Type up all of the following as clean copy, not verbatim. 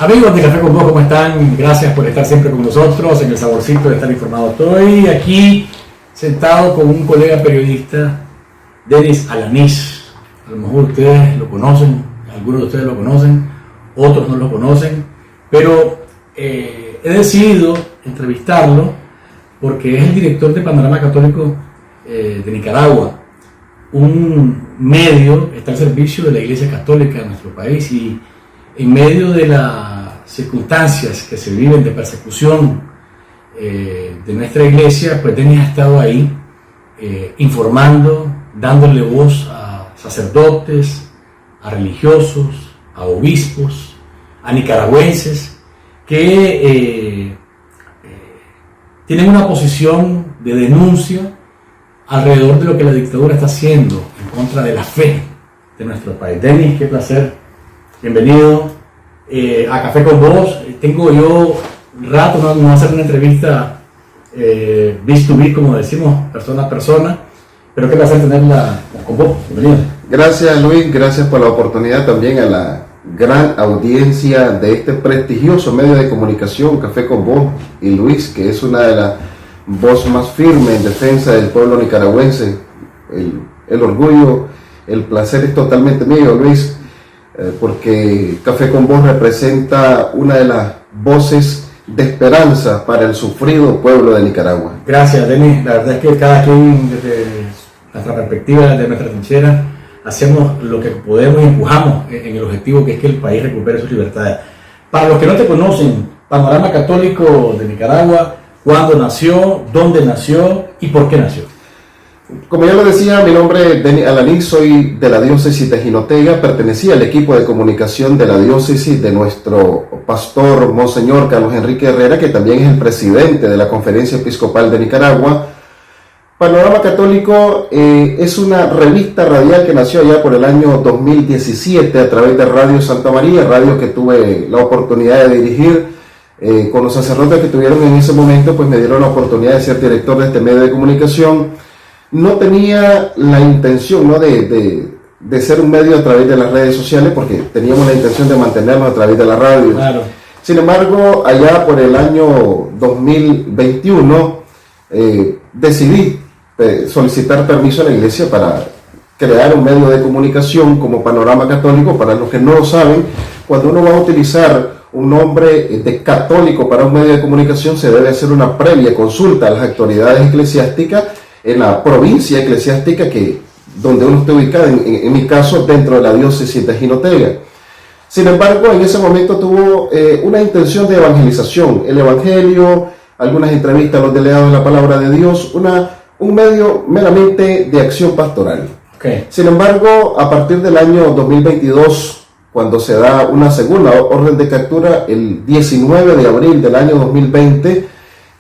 Amigos de Café con Vos, ¿cómo están? Gracias por estar siempre con nosotros en el saborcito de estar informado. Estoy aquí sentado con un colega periodista, Denis Alanís. A lo mejor ustedes lo conocen, algunos de ustedes lo conocen, otros no lo conocen, pero he decidido entrevistarlo porque es el director de Panorama Católico de Nicaragua, un medio que está al servicio de la Iglesia Católica de nuestro país, y en medio de las circunstancias que se viven de persecución de nuestra iglesia, pues Denis ha estado ahí informando, dándole voz a sacerdotes, a religiosos, a obispos, a nicaragüenses que tienen una posición de denuncia alrededor de lo que la dictadura está haciendo en contra de la fe de nuestro país. Denis, qué placer. Bienvenido a Café con Vos. Tengo yo rato no hacer una entrevista vis to vis, como decimos, persona a persona, pero qué placer tenerla con vos. Bienvenido. Gracias, Luis, gracias por la oportunidad, también a la gran audiencia de este prestigioso medio de comunicación, Café con Vos, y Luis, que es una de las voces más firmes en defensa del pueblo nicaragüense. El orgullo, el placer es totalmente mío, Luis, porque Café con Vos representa una de las voces de esperanza para el sufrido pueblo de Nicaragua. Gracias, Denis. La verdad es que cada quien, desde nuestra perspectiva, desde nuestra trinchera, hacemos lo que podemos y empujamos en el objetivo que es que el país recupere sus libertades. Para los que no te conocen, Panorama Católico de Nicaragua, ¿cuándo nació? ¿Dónde nació? ¿Y por qué nació? Como ya lo decía, mi nombre es Denis Alanís, soy de la diócesis de Jinotega, pertenecía al equipo de comunicación de la diócesis de nuestro pastor Monseñor Carlos Enrique Herrera, que también es el presidente de la Conferencia Episcopal de Nicaragua. Panorama Católico es una revista radial que nació allá por el año 2017 a través de Radio Santa María, radio que tuve la oportunidad de dirigir. Con los sacerdotes que tuvieron en ese momento, pues me dieron la oportunidad de ser director de este medio de comunicación. No tenía la intención, ¿no?, de ser un medio a través de las redes sociales, porque teníamos la intención de mantenernos a través de la radio. Claro. Sin embargo, allá por el año 2021 decidí solicitar permiso a la iglesia para crear un medio de comunicación como Panorama Católico. Para los que no lo saben, cuando uno va a utilizar un nombre de católico para un medio de comunicación, se debe hacer una previa consulta a las autoridades eclesiásticas en la provincia eclesiástica donde uno esté ubicado, en mi caso dentro de la diócesis de Jinotega. Sin embargo, en ese momento tuvo una intención de evangelización, el evangelio, algunas entrevistas a los delegados de la palabra de Dios, un medio meramente de acción pastoral. Okay. Sin embargo, a partir del año 2022, cuando se da una segunda orden de captura, el 19 de abril del año 2020,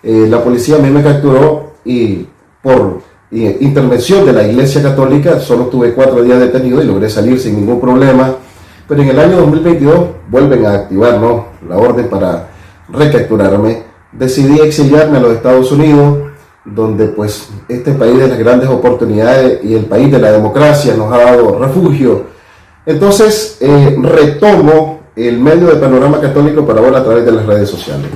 la policía a mí me capturó, y por intervención de la Iglesia Católica solo tuve 4 días detenido y logré salir sin ningún problema. Pero en el año 2022 vuelven a activar, ¿no?, la orden para recapturarme. Decidí exiliarme a los Estados Unidos, donde pues este país de las grandes oportunidades y el país de la democracia nos ha dado refugio. Entonces retomo el medio de Panorama Católico, para ahora a través de las redes sociales.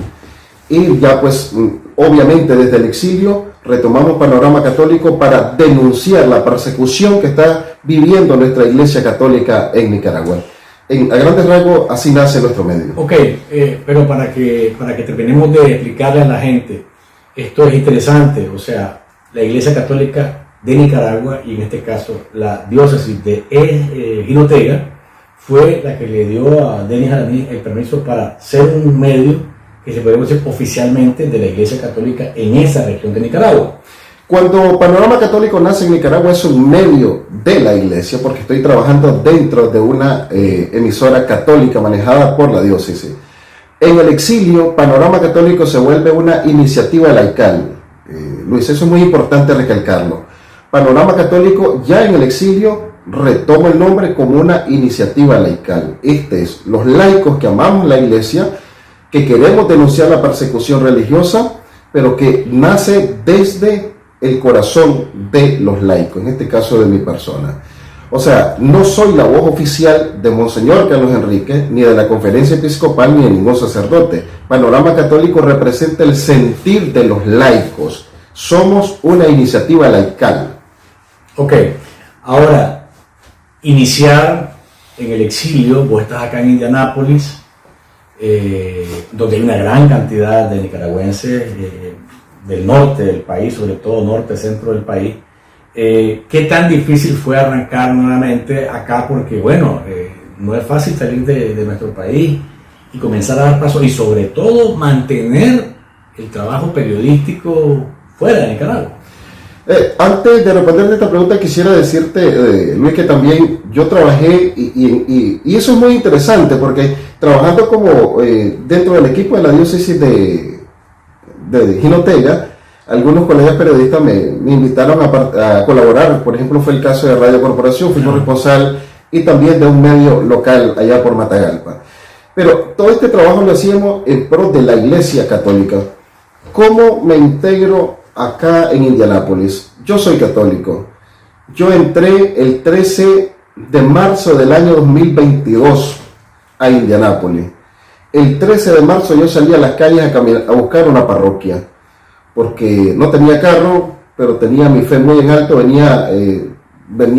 Y ya pues obviamente desde el exilio retomamos Panorama Católico para denunciar la persecución que está viviendo nuestra Iglesia Católica en Nicaragua. A grandes rasgos, así nace nuestro medio. Ok, pero para que terminemos de explicarle a la gente, esto es interesante. O sea, la Iglesia Católica de Nicaragua, y en este caso la diócesis de Jinotega, fue la que le dio a Denis Alanís el permiso para ser un medio que se puede decir oficialmente de la Iglesia Católica en esa región de Nicaragua. Cuando Panorama Católico nace en Nicaragua, es un medio de la iglesia, porque estoy trabajando dentro de una emisora católica manejada por la diócesis. En el exilio, Panorama Católico se vuelve una iniciativa laical. Luis, eso es muy importante recalcarlo. Panorama Católico, ya en el exilio, retoma el nombre como una iniciativa laical. Los laicos que amamos la iglesia, que queremos denunciar la persecución religiosa, pero que nace desde el corazón de los laicos, en este caso de mi persona. O sea, no soy la voz oficial de Monseñor Carlos Enrique, ni de la Conferencia Episcopal, ni de ningún sacerdote. Panorama Católico representa el sentir de los laicos. Somos una iniciativa laical. Ok, ahora, iniciar en el exilio, vos estás acá en Indianápolis, donde hay una gran cantidad de nicaragüenses del norte del país, sobre todo norte, centro del país. ¿Qué tan difícil fue arrancar nuevamente acá? Porque bueno, no es fácil salir de nuestro país y comenzar a dar pasos y sobre todo mantener el trabajo periodístico fuera de Nicaragua. Antes de responder esta pregunta quisiera decirte, Luis, que también yo trabajé y eso es muy interesante porque trabajando como dentro del equipo de la diócesis de Jinotega, algunos colegas periodistas me invitaron a colaborar. Por ejemplo, fue el caso de Radio Corporación, fuimos responsable, y también de un medio local allá por Matagalpa. Pero todo este trabajo lo hacíamos en pro de la Iglesia Católica. ¿Cómo me integro acá en Indianápolis? Yo soy católico. Yo entré el 13 de marzo del año 2022 a Indianápolis. El 13 de marzo yo salí a las calles a buscar una parroquia, porque no tenía carro, pero tenía mi fe muy en alto. Venía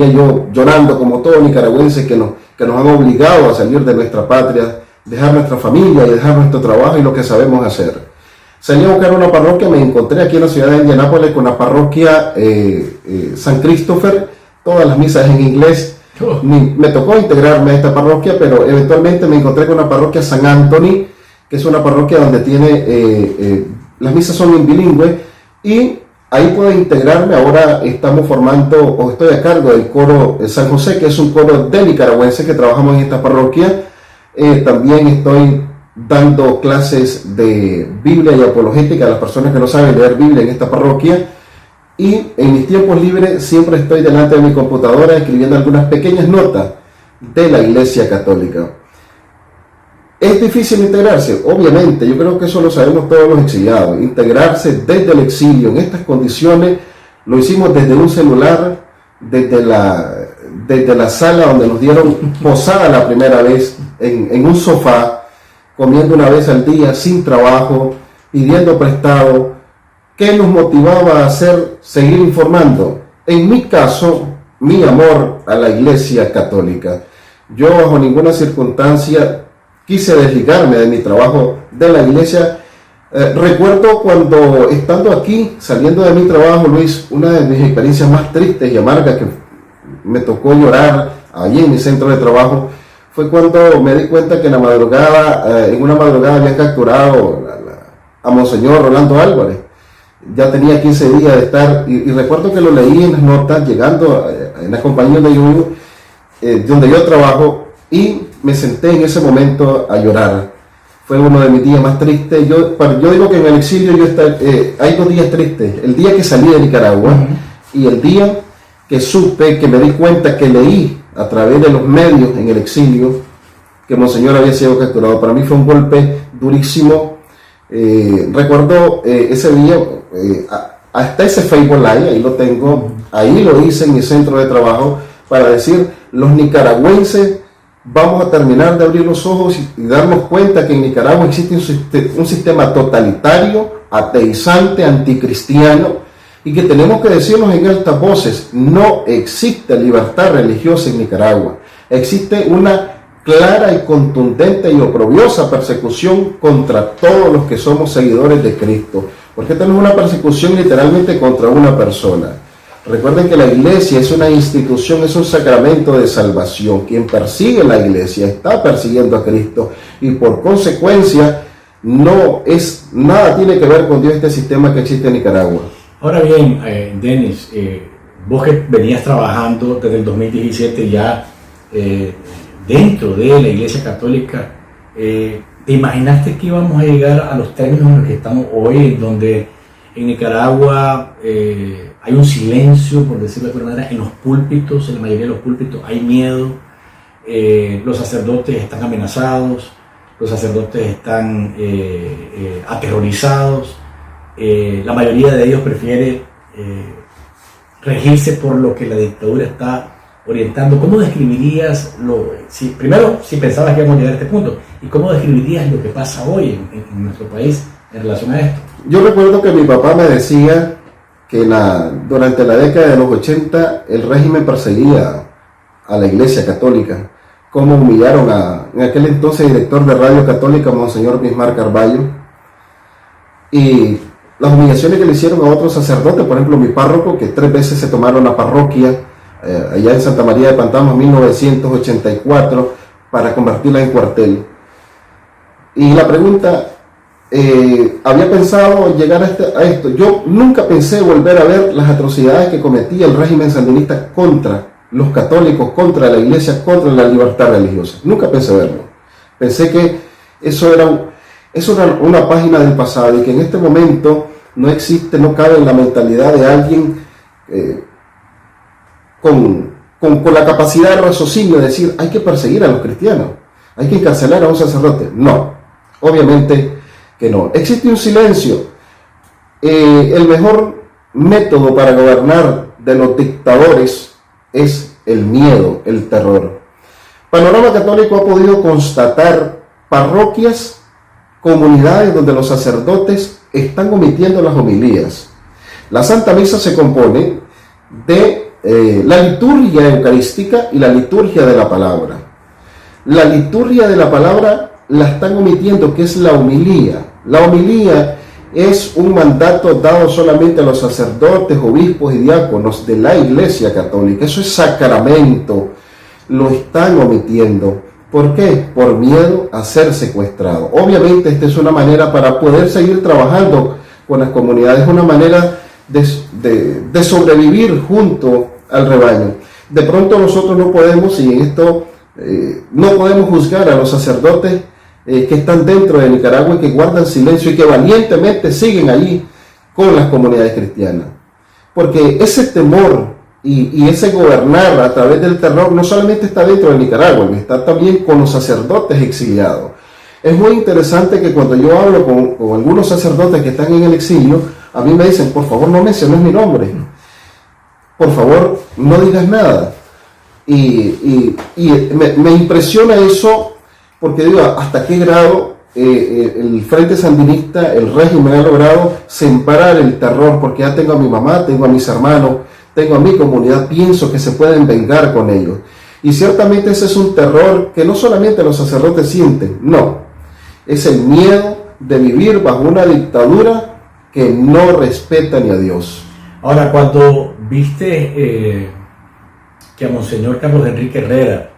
yo llorando como todo nicaragüense que nos han obligado a salir de nuestra patria, dejar nuestra familia y dejar nuestro trabajo y lo que sabemos hacer. Salí a buscar una parroquia, me encontré aquí en la ciudad de Indianápolis con la parroquia San Christopher, todas las misas en inglés. Me tocó integrarme a esta parroquia, pero eventualmente me encontré con la parroquia San Anthony, que es una parroquia donde tiene las misas son en bilingüe, y ahí pude integrarme. Ahora estamos formando, o estoy a cargo del coro San José, que es un coro de nicaragüenses que trabajamos en esta parroquia. También estoy dando clases de Biblia y apologética a las personas que no saben leer Biblia en esta parroquia. Y en mis tiempos libres siempre estoy delante de mi computadora escribiendo algunas pequeñas notas de la Iglesia Católica. ¿Es difícil integrarse? Obviamente, yo creo que eso lo sabemos todos los exiliados. Integrarse desde el exilio en estas condiciones lo hicimos desde un celular, desde la sala donde nos dieron posada la primera vez, en un sofá, comiendo una vez al día, sin trabajo, pidiendo prestado. ¿Qué nos motivaba a seguir informando? En mi caso, mi amor a la Iglesia Católica. Yo bajo ninguna circunstancia quise desligarme de mi trabajo de la iglesia. Recuerdo cuando, estando aquí, saliendo de mi trabajo, Luis, una de mis experiencias más tristes y amargas que me tocó llorar allí en mi centro de trabajo, fue cuando me di cuenta que en una madrugada habían capturado a Monseñor Rolando Álvarez. Ya tenía 15 días de estar, y recuerdo que lo leí en las notas, llegando en la compañía donde yo trabajo, y me senté en ese momento a llorar. Fue uno de mis días más tristes. Yo digo que en el exilio hay 2 días tristes: el día que salí de Nicaragua y el día que supe, que me di cuenta, que leí a través de los medios en el exilio que Monseñor había sido capturado. Para mí fue un golpe durísimo. Recuerdo ese día, hasta ese Facebook Live, ahí lo tengo, ahí lo hice en mi centro de trabajo, para decir: los nicaragüenses vamos a terminar de abrir los ojos y darnos cuenta que en Nicaragua existe un sistema totalitario, ateizante, anticristiano, y que tenemos que decirnos en altas voces: no existe libertad religiosa en Nicaragua. Existe una clara y contundente y oprobiosa persecución contra todos los que somos seguidores de Cristo, porque tenemos una persecución literalmente contra una persona. Recuerden que la iglesia es una institución, es un sacramento de salvación. Quien persigue la iglesia está persiguiendo a Cristo, y por consecuencia nada tiene que ver con Dios este sistema que existe en Nicaragua. Ahora bien, Denis, vos que venías trabajando desde el 2017 ya dentro de la Iglesia Católica, ¿te imaginaste que íbamos a llegar a los términos en los que estamos hoy, donde en Nicaragua hay un silencio, por decirlo de alguna manera, en los púlpitos? En la mayoría de los púlpitos hay miedo, los sacerdotes están amenazados, los sacerdotes están aterrorizados, la mayoría de ellos prefiere regirse por lo que la dictadura está orientando. ¿Cómo describirías primero, si pensabas que íbamos a llegar a este punto, y cómo describirías lo que pasa hoy en nuestro país en relación a esto? Yo recuerdo que mi papá me decía que durante la década de los 80 el régimen perseguía a la Iglesia Católica, cómo humillaron en aquel entonces director de Radio Católica, Monseñor Bismar Carballo, y las humillaciones que le hicieron a otros sacerdotes, por ejemplo mi párroco, que 3 veces se tomaron la parroquia allá en Santa María de Pantamos en 1984 para convertirla en cuartel. Y la pregunta, había pensado llegar a esto. Yo nunca pensé volver a ver las atrocidades que cometía el régimen sandinista contra los católicos, contra la iglesia, contra la libertad religiosa. Nunca pensé verlo. Pensé que eso era una página del pasado y que en este momento no cabe en la mentalidad de alguien con la capacidad de raciocinio de decir hay que perseguir a los cristianos, hay que encarcelar a un sacerdote. No, obviamente que no. Existe un silencio. El mejor método para gobernar de los dictadores es el miedo, el terror. Panorama Católico ha podido constatar parroquias, comunidades donde los sacerdotes están omitiendo las homilías. La Santa Misa se compone de la liturgia eucarística y la liturgia de la palabra. La liturgia de la palabra la están omitiendo, que es la homilía. La homilía es un mandato dado solamente a los sacerdotes, obispos y diáconos de la Iglesia Católica. Eso es sacramento. Lo están omitiendo. ¿Por qué? Por miedo a ser secuestrado. Obviamente esta es una manera para poder seguir trabajando con las comunidades, una manera de sobrevivir junto al rebaño. De pronto nosotros no podemos, y en esto no podemos juzgar a los sacerdotes que están dentro de Nicaragua y que guardan silencio y que valientemente siguen allí con las comunidades cristianas. Porque ese temor y ese gobernar a través del terror no solamente está dentro de Nicaragua, está también con los sacerdotes exiliados. Es muy interesante que cuando yo hablo con algunos sacerdotes que están en el exilio, a mí me dicen, por favor no menciones mi nombre, por favor no digas nada. Y me impresiona eso, porque digo, hasta qué grado el Frente Sandinista, el régimen ha logrado sembrar el terror, porque ya tengo a mi mamá, tengo a mis hermanos, tengo a mi comunidad, pienso que se pueden vengar con ellos. Y ciertamente ese es un terror que no solamente los sacerdotes sienten, no, es el miedo de vivir bajo una dictadura que no respeta ni a Dios. Ahora, cuando viste que a Monseñor Carlos Enrique Herrera,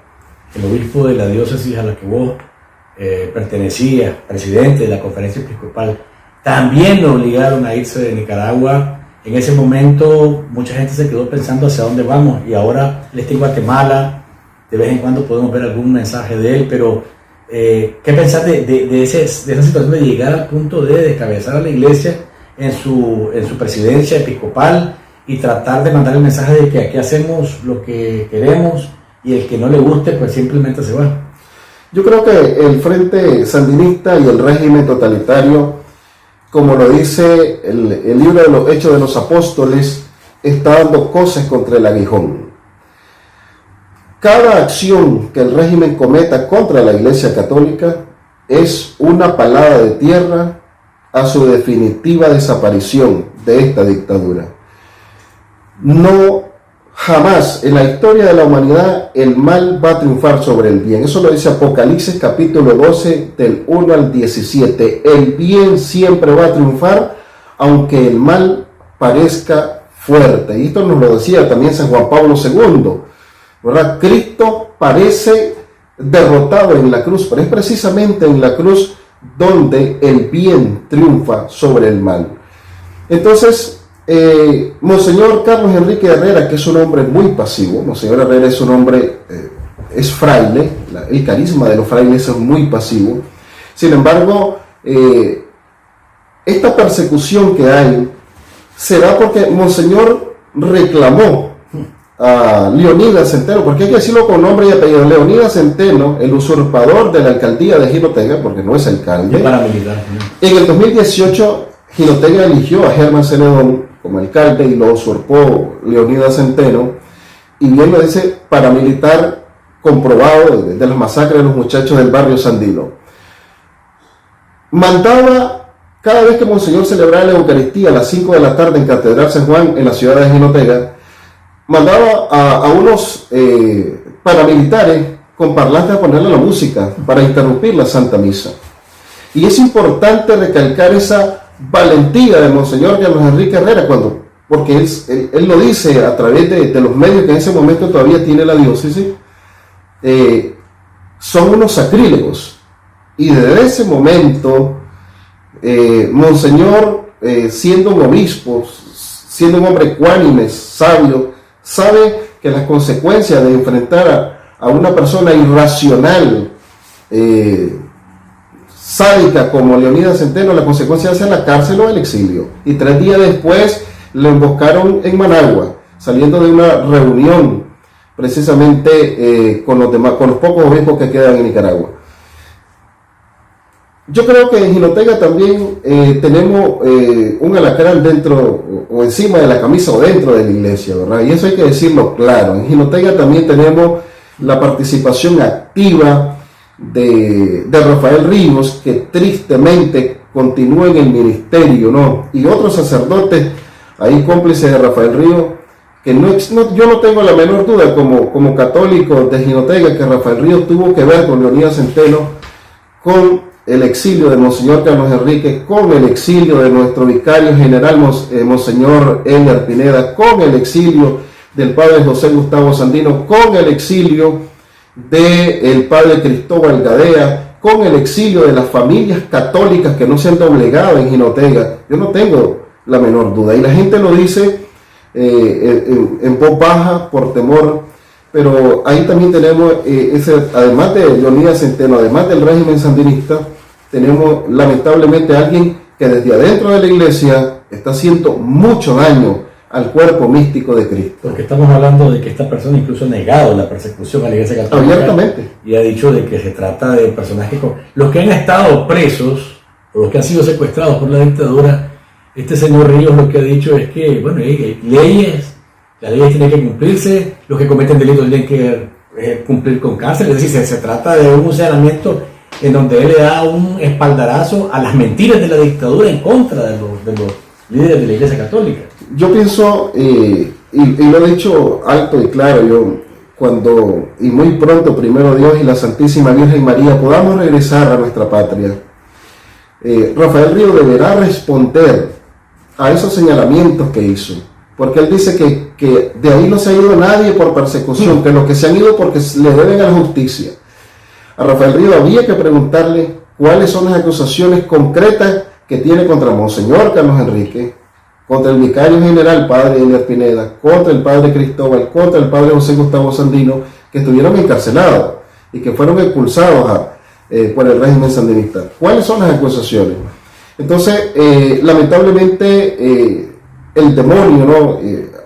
el obispo de la diócesis a la que vos pertenecías, presidente de la conferencia episcopal, también lo obligaron a irse de Nicaragua, en ese momento mucha gente se quedó pensando hacia dónde vamos, y ahora él está en Guatemala, de vez en cuando podemos ver algún mensaje de él, pero ¿qué pensás de esa situación de llegar al punto de descabezar a la iglesia en su presidencia episcopal y tratar de mandar el mensaje de que aquí hacemos lo que queremos y el que no le guste pues simplemente se va? Yo creo que el Frente Sandinista y el régimen totalitario, como lo dice el libro de los Hechos de los Apóstoles, está dando cosas contra el aguijón. Cada acción que el régimen cometa contra la Iglesia Católica es una palada de tierra a su definitiva desaparición de esta dictadura. No, jamás en la historia de la humanidad el mal va a triunfar sobre el bien. Eso lo dice Apocalipsis capítulo 12 del 1 al 17. El bien siempre va a triunfar aunque el mal parezca fuerte. Y esto nos lo decía también San Juan Pablo II, ¿verdad? Cristo parece derrotado en la cruz, pero es precisamente en la cruz donde el bien triunfa sobre el mal. Entonces, Monseñor Carlos Enrique Herrera, que es un hombre muy pasivo, Monseñor Herrera es un hombre, es fraile, el carisma de los frailes es muy pasivo. Sin embargo, esta persecución que hay será porque Monseñor reclamó a Leonidas Centeno, porque hay que decirlo con nombre y apellido. Leonidas Centeno, el usurpador de la alcaldía de Jinotega, porque no es alcalde. En el 2018 Jinotega eligió a Germán Celedón como alcalde y lo usurpó Leonidas Centeno. y bien lo dice paramilitar comprobado de las masacres de los muchachos del barrio Sandino. Mandaba, cada vez que Monseñor celebraba la Eucaristía a las 5 de la tarde en Catedral San Juan, en la ciudad de Jinotega, mandaba a unos paramilitares con parlantes a ponerle la música para interrumpir la Santa Misa. Y es importante recalcar esa valentía de Monseñor Carlos Enrique Herrera, porque él lo dice a través de los medios que en ese momento todavía tiene la diócesis, son unos sacrílegos. Y desde ese momento, Monseñor, siendo un obispo, siendo un hombre ecuánime, sabio, sabe que las consecuencias de enfrentar a una persona irracional, sádica como Leonidas Centeno, la consecuencia es la cárcel o el exilio. Y 3 días después lo emboscaron en Managua, saliendo de una reunión precisamente con los pocos obispos que quedan en Nicaragua. Yo creo que en Jinotega también tenemos un alacrán dentro o encima de la camisa o dentro de la iglesia, ¿verdad? Y eso hay que decirlo claro. En Jinotega también tenemos la participación activa de Rafael Ríos, que tristemente continúa en el ministerio, ¿no? Y otros sacerdotes ahí cómplices de Rafael Ríos, que yo no tengo la menor duda como católico de Jinotega que Rafael Ríos tuvo que ver con Leonidas Centeno, con el exilio de Monseñor Carlos Enrique, con el exilio de nuestro vicario general Monseñor Ener Pineda, con el exilio del padre José Gustavo Sandino, con el exilio del padre Cristóbal Gadea, con el exilio de las familias católicas que no se han doblegado en Jinotega. Yo no tengo la menor duda, y la gente lo dice en voz baja por temor, pero ahí también tenemos además de Leonidas Centeno, además del régimen sandinista, tenemos lamentablemente a alguien que desde adentro de la iglesia está haciendo mucho daño al cuerpo místico de Cristo. Porque estamos hablando de que esta persona incluso ha negado la persecución a la iglesia católica. Abiertamente. Y ha dicho de que se trata de personajes los que han estado presos o los que han sido secuestrados por la dictadura. Este señor Ríos lo que ha dicho es que, bueno, hay leyes, las leyes tienen que cumplirse, los que cometen delitos tienen que cumplir con cárcel. Es decir, se trata de un funcionamiento en donde él le da un espaldarazo a las mentiras de la dictadura en contra de los líderes de la iglesia católica. Yo pienso, y lo he dicho alto y claro, y muy pronto, primero Dios y la Santísima Virgen María, podamos regresar a nuestra patria, Rafael Ríos deberá responder a esos señalamientos que hizo, porque él dice que de ahí no se ha ido nadie por persecución, que los que se han ido porque le deben a la justicia. A Rafael Ríos había que preguntarle cuáles son las acusaciones concretas que tiene contra Monseñor Carlos Enrique, contra el vicario general padre Ener Pineda, contra el padre Cristóbal, contra el padre José Gustavo Sandino, que estuvieron encarcelados y que fueron expulsados por el régimen sandinista. ¿Cuáles son las acusaciones? Entonces, lamentablemente, el demonio, ¿no?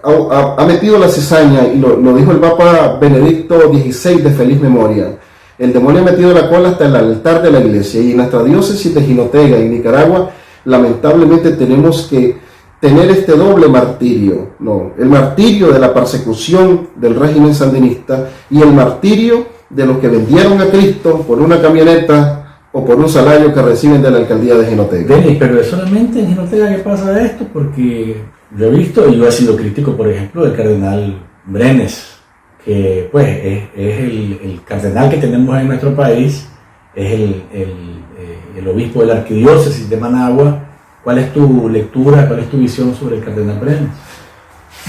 ha metido la cizaña, y lo dijo el Papa Benedicto XVI de feliz memoria. El demonio ha metido la cola hasta el altar de la iglesia, y en nuestra diócesis de Jinotega y Nicaragua, lamentablemente tenemos que tener este doble martirio, ¿no? El martirio de la persecución del régimen sandinista y el martirio de los que vendieron a Cristo por una camioneta o por un salario que reciben de la alcaldía de Jinotega. Denis, pero es solamente en Jinotega que pasa esto, porque yo he visto, y yo he sido crítico, por ejemplo, del cardenal Brenes, que pues es el cardenal que tenemos en nuestro país, es el obispo de la arquidiócesis de Managua. ¿Cuál es tu lectura, cuál es tu visión sobre el cardenal Brenes?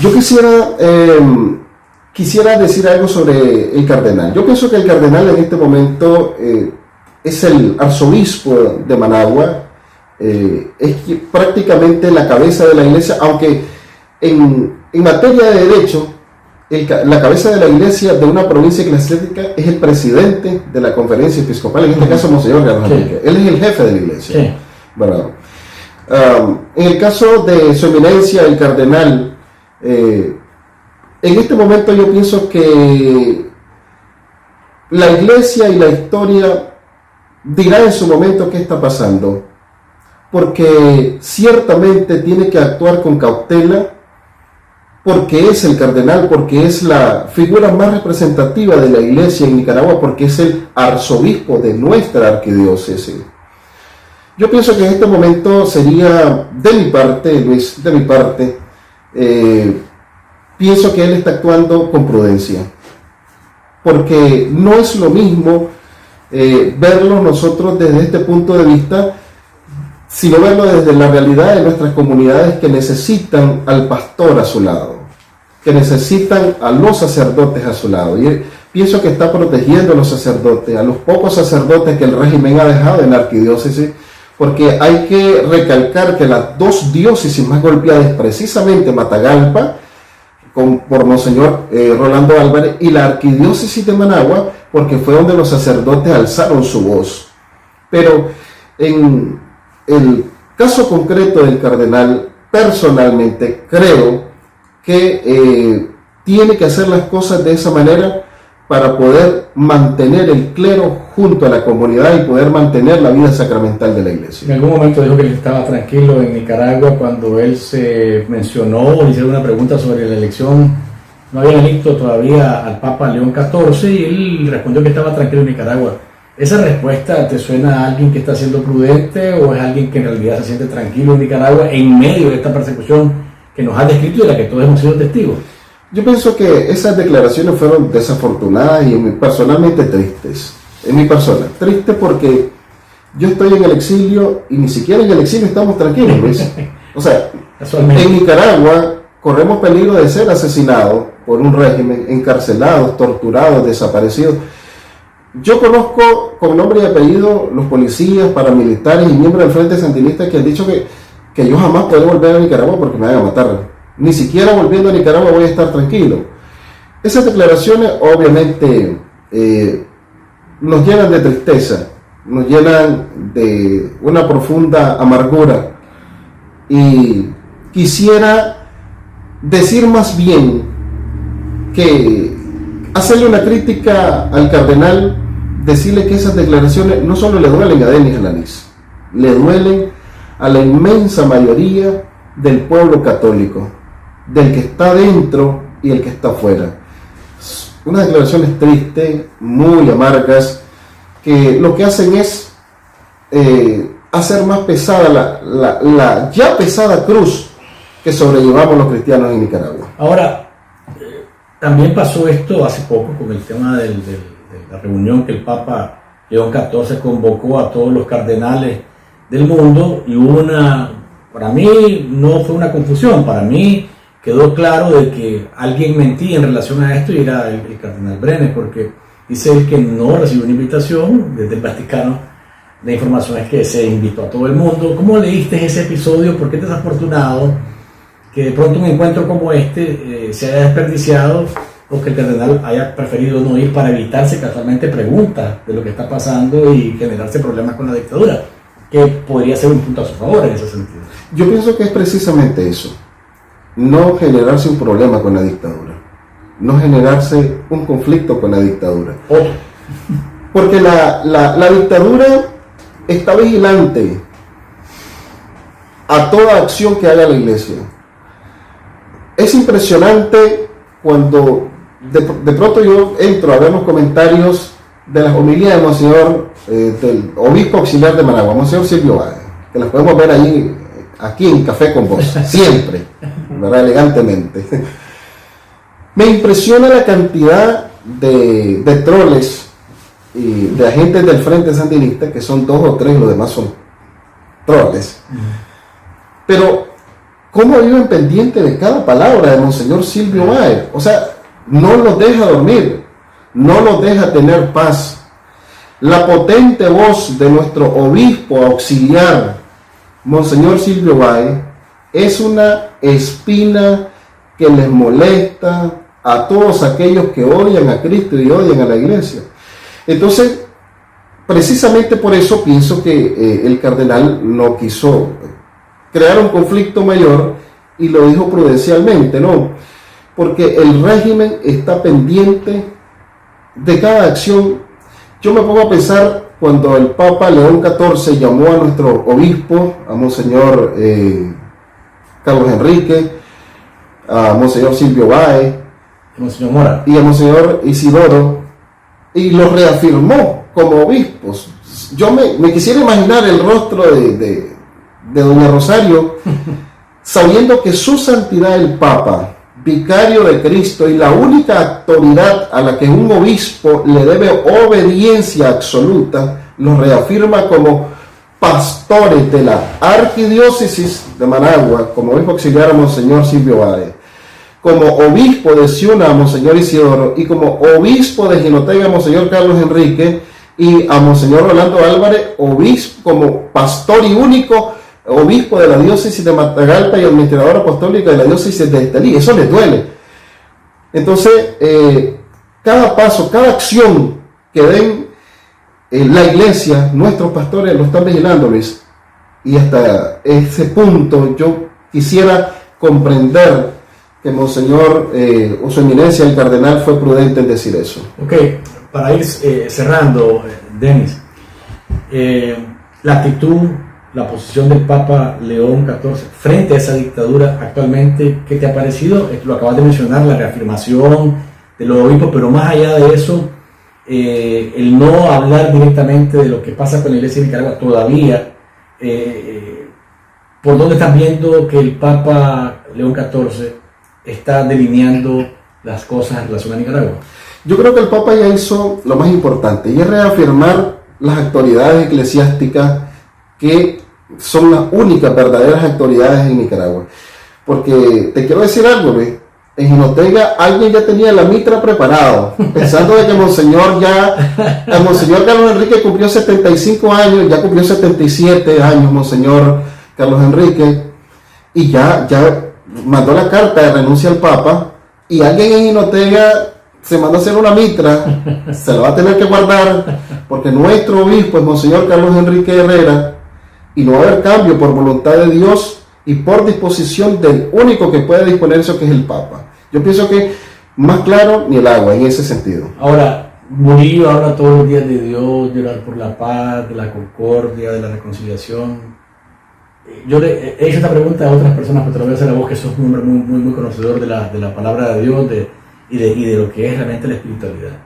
Yo quisiera decir algo sobre el cardenal. Yo pienso que el cardenal en este momento es el arzobispo de Managua, es prácticamente la cabeza de la iglesia, aunque en materia de derecho, la cabeza de la iglesia de una provincia eclesiástica es el presidente de la conferencia episcopal, en este caso Monseñor Carlos Enrique. Él es el jefe de la iglesia. Sí. ¿Verdad? En el caso de su eminencia, el cardenal, en este momento yo pienso que la iglesia y la historia dirá en su momento qué está pasando, porque ciertamente tiene que actuar con cautela porque es el cardenal, porque es la figura más representativa de la iglesia en Nicaragua, porque es el arzobispo de nuestra arquidiócesis. Yo pienso que en este momento sería, de mi parte, Luis, pienso que él está actuando con prudencia, porque no es lo mismo verlo nosotros desde este punto de vista, sino verlo desde la realidad de nuestras comunidades que necesitan al pastor a su lado, que necesitan a los sacerdotes a su lado. Y pienso que está protegiendo a los sacerdotes, a los pocos sacerdotes que el régimen ha dejado en la arquidiócesis, porque hay que recalcar que las dos diócesis más golpeadas, precisamente Matagalpa, por Monseñor Rolando Álvarez, y la arquidiócesis de Managua, porque fue donde los sacerdotes alzaron su voz. Pero en el caso concreto del cardenal, personalmente creo que tiene que hacer las cosas de esa manera para poder mantener el clero junto a la comunidad y poder mantener la vida sacramental de la iglesia. En algún momento dijo que él estaba tranquilo en Nicaragua cuando él se mencionó, le hicieron una pregunta sobre la elección. No habían electo todavía al Papa León XIV y él respondió que estaba tranquilo en Nicaragua. ¿Esa respuesta te suena a alguien que está siendo prudente o es alguien que en realidad se siente tranquilo en Nicaragua en medio de esta persecución que nos ha descrito y de la que todos hemos sido testigos? Yo pienso que esas declaraciones fueron desafortunadas y personalmente tristes. En mi persona, triste porque yo estoy en el exilio y ni siquiera en el exilio estamos tranquilos, ¿ves? O sea, en Nicaragua corremos peligro de ser asesinados por un régimen, encarcelados, torturados, desaparecidos. Yo conozco con nombre y apellido los policías, paramilitares y miembros del Frente Sandinista que han dicho que yo jamás podré volver a Nicaragua porque me van a matar. Ni siquiera volviendo a Nicaragua voy a estar tranquilo. Esas declaraciones obviamente nos llenan de tristeza, nos llenan de una profunda amargura. Y quisiera decir más bien que hacerle una crítica al cardenal, decirle que esas declaraciones no solo le duelen a Denis Alanís, le duelen a la inmensa mayoría del pueblo católico, del que está dentro y el que está afuera. Unas declaraciones tristes, muy amargas, que lo que hacen es hacer más pesada la ya pesada cruz que sobrellevamos los cristianos en Nicaragua. Ahora, también pasó esto hace poco con el tema de la reunión que el Papa León XIV convocó a todos los cardenales del mundo y hubo para mí no fue una confusión, para mí quedó claro de que alguien mentía en relación a esto y era el cardenal Brenes, porque dice él que no recibió una invitación desde el Vaticano. La información es que se invitó a todo el mundo. ¿Cómo leíste ese episodio? ¿Por qué es desafortunado que de pronto un encuentro como este se haya desperdiciado o que el cardenal haya preferido no ir para evitarse casualmente preguntas de lo que está pasando y generarse problemas con la dictadura? Que podría ser un punto a su favor en ese sentido. Yo pienso que es precisamente eso. No generarse un problema con la dictadura, no generarse un conflicto con la dictadura. Porque la dictadura está vigilante a toda acción que haga la iglesia. Es impresionante cuando de pronto yo entro a ver los comentarios de las homilías de Monseñor, del obispo auxiliar de Managua, Monseñor Silvio Báez, que las podemos ver allí, aquí en Café con Vos, siempre, ¿verdad? Elegantemente. Me impresiona la cantidad de troles y de agentes del Frente Sandinista, que son 2 o 3, los demás son troles. Pero, ¿cómo viven pendientes de cada palabra de Monseñor Silvio Báez? O sea, no los deja dormir, no los deja tener paz. La potente voz de nuestro obispo auxiliar, Monseñor Silvio Báez, es una espina que les molesta a todos aquellos que odian a Cristo y odian a la iglesia. Entonces, precisamente por eso pienso que el cardenal no quiso crear un conflicto mayor y lo dijo prudencialmente, ¿no? Porque el régimen está pendiente de cada acción. Yo me pongo a pensar cuando el Papa León XIV llamó a nuestro obispo, a Monseñor Carlos Enrique, a Monseñor Silvio Báez Monseñor Mora y a Monseñor Isidoro, y los reafirmó como obispos. Yo me quisiera imaginar el rostro de doña Rosario, sabiendo que su santidad el Papa, vicario de Cristo y la única autoridad a la que un obispo le debe obediencia absoluta, los reafirma como pastores de la arquidiócesis de Managua, como obispo auxiliar a Monseñor Silvio Báez, como obispo de Ciuna a Monseñor Isidoro, y como obispo de Jinotega a Monseñor Carlos Enrique, y a Monseñor Rolando Álvarez, obispo, como pastor y único obispo de la diócesis de Matagalpa y administrador apostólico de la diócesis de Estelí. Eso les duele. Entonces, cada paso, cada acción que den la iglesia, nuestros pastores lo están vigilando, Luis. Y hasta ese punto yo quisiera comprender que Monseñor o su eminencia, el cardenal, fue prudente en decir eso. Ok, para ir cerrando, Denis, la actitud, la posición del Papa León XIV frente a esa dictadura actualmente, ¿qué te ha parecido? Lo acabas de mencionar, la reafirmación de los obispos, pero más allá de eso, el no hablar directamente de lo que pasa con la Iglesia de Nicaragua todavía, ¿por dónde estás viendo que el Papa León XIV está delineando las cosas en relación a Nicaragua? Yo creo que el Papa ya hizo lo más importante, y es reafirmar las autoridades eclesiásticas que son las únicas verdaderas autoridades en Nicaragua. Porque te quiero decir algo, Luis, en Jinotega alguien ya tenía la mitra preparado, pensando de que Monseñor Carlos Enrique cumplió 75 años, ya cumplió 77 años Monseñor Carlos Enrique, y ya mandó la carta de renuncia al Papa, y alguien en Jinotega se mandó a hacer una mitra, se la va a tener que guardar, porque nuestro obispo es Monseñor Carlos Enrique Herrera, y no va a haber cambio por voluntad de Dios y por disposición del único que puede disponer eso, que es el Papa. Yo pienso que más claro ni el agua en ese sentido. Ahora, Murillo habla todos los días de Dios, de orar por la paz, de la concordia, de la reconciliación. Yo le he hecho esta pregunta a otras personas, pero te lo voy a hacer a vos, que sos un hombre muy conocedor de la palabra de Dios y de lo que es realmente la espiritualidad.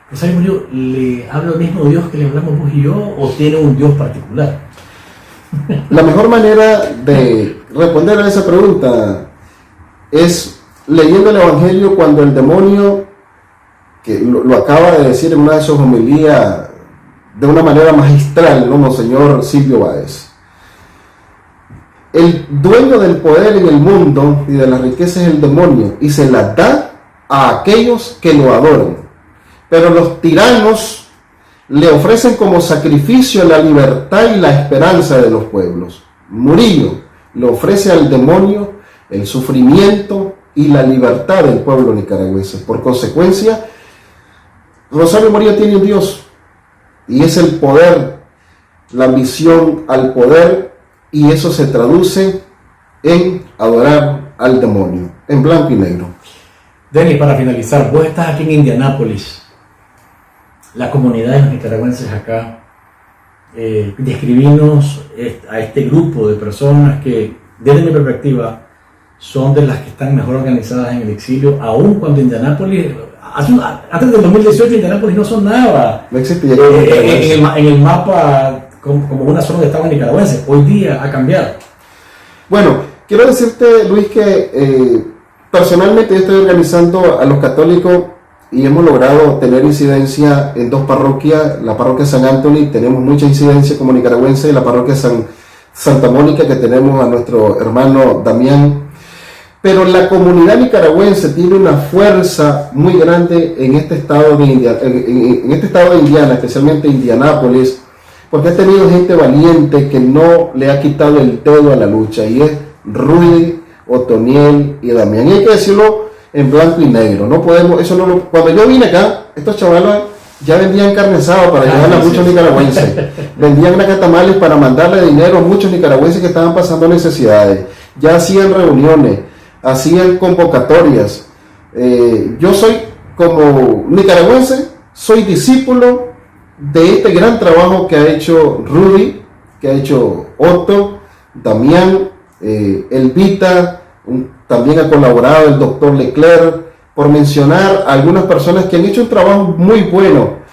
Rosario Murillo, ¿le habla el mismo Dios que le hablamos vos y yo, o tiene un Dios particular? La mejor manera de responder a esa pregunta es leyendo el Evangelio, cuando el demonio, que lo acaba de decir en una de sus homilías de una manera magistral, ¿no? Monseñor Silvio Báez. El dueño del poder en el mundo y de la riqueza es el demonio, y se la da a aquellos que lo adoran. Pero los tiranos le ofrecen como sacrificio la libertad y la esperanza de los pueblos. Murillo le ofrece al demonio el sufrimiento y la libertad del pueblo nicaragüense. Por consecuencia, Rosario Murillo tiene un Dios, y es el poder, la ambición al poder, y eso se traduce en adorar al demonio, en blanco y negro. Denis, para finalizar, vos estás aquí en Indianápolis, la comunidad de los nicaragüenses acá, describirnos a este grupo de personas que, desde mi perspectiva, son de las que están mejor organizadas en el exilio, aun cuando Indianápolis, antes del 2018, Indianápolis no sonaba No existía en el mapa como una zona de estado nicaragüense. Hoy día ha cambiado. Bueno, quiero decirte, Luis, que personalmente yo estoy organizando a los católicos y hemos logrado tener incidencia en dos parroquias. La parroquia San Anthony, tenemos mucha incidencia como nicaragüense, y la parroquia Santa Mónica, que tenemos a nuestro hermano Damián. Pero la comunidad nicaragüense tiene una fuerza muy grande en este estado de Indiana, especialmente Indianápolis, porque ha tenido gente valiente que no le ha quitado el dedo a la lucha, y es Rudy, Otoniel y Damián. Y hay que decirlo en blanco y negro. No podemos, cuando yo vine acá, estos chavalos ya vendían carne asada para llevarle a muchos nicaragüenses. Vendían nacatamales para mandarle dinero a muchos nicaragüenses que estaban pasando necesidades. Ya hacían reuniones, hacían convocatorias. Yo soy, como nicaragüense, soy discípulo de este gran trabajo que ha hecho Rudy, que ha hecho Otto, Damián, Elvita, también ha colaborado el doctor Leclerc, por mencionar a algunas personas que han hecho un trabajo muy bueno.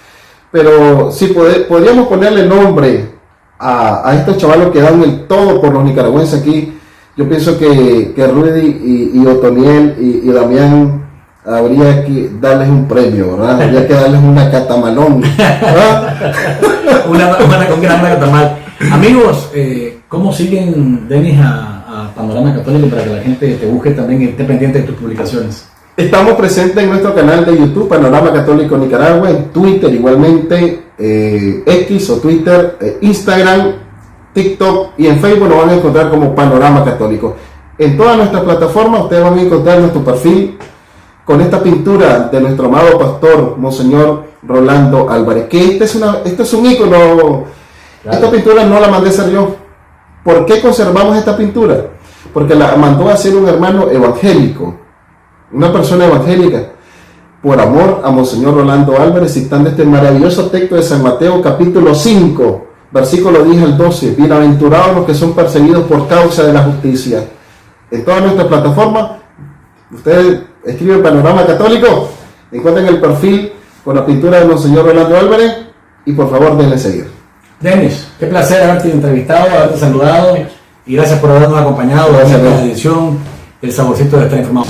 Pero si podríamos ponerle nombre a estos chavalos que dan el todo por los nicaragüenses aquí, yo pienso que Rudy y Otoniel y Damián habría que darles un premio, ¿verdad? Habría que darles una catamalón, ¿verdad? una con gran catamal. Amigos, ¿cómo siguen, Denis, a Panorama Católico para que la gente te busque también y esté pendiente de tus publicaciones? Estamos presentes en nuestro canal de YouTube, Panorama Católico Nicaragua, en Twitter igualmente, X o Twitter, Instagram, TikTok y en Facebook nos van a encontrar como Panorama Católico. En todas nuestras plataformas ustedes van a encontrar nuestro perfil con esta pintura de nuestro amado pastor, Monseñor Rolando Álvarez, que este es un ícono. Claro. Esta pintura no la mandé a hacer yo. ¿Por qué conservamos esta pintura? Porque la mandó a hacer un hermano evangélico, una persona evangélica, por amor a Monseñor Rolando Álvarez, citando este maravilloso texto de San Mateo capítulo 5, versículo 10 al 12, bienaventurados los que son perseguidos por causa de la justicia. En todas nuestras plataformas, ustedes escriben Panorama Católico, encuentren el perfil con la pintura de Monseñor Rolando Álvarez y por favor denle seguir. Denis, qué placer haberte entrevistado, haberte saludado y gracias por habernos acompañado en esta edición del Saborcito de Estar Informado.